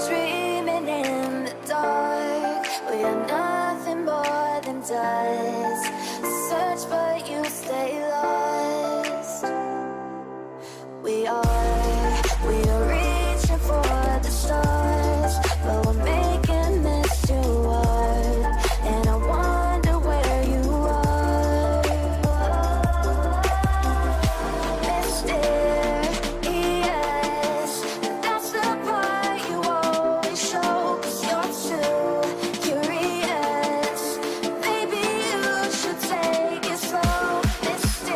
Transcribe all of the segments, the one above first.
dreaming in the dark. We are nothing more than dust. Search but you stay lost. We are reaching for the stars, but we're making this too hard. And I wonder where you are. Mysterious, that's the part you always show. 'Cause you're too curious. Maybe you should take it slow. Mysterious,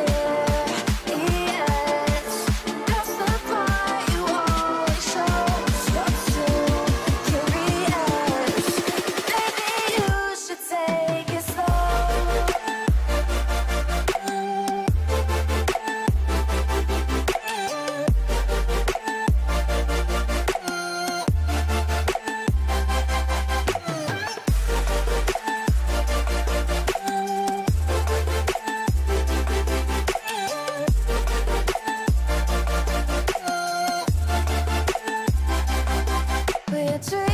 that's the part you always show. 'Cause you're too curious. Maybe you should take it slow. We're dreaming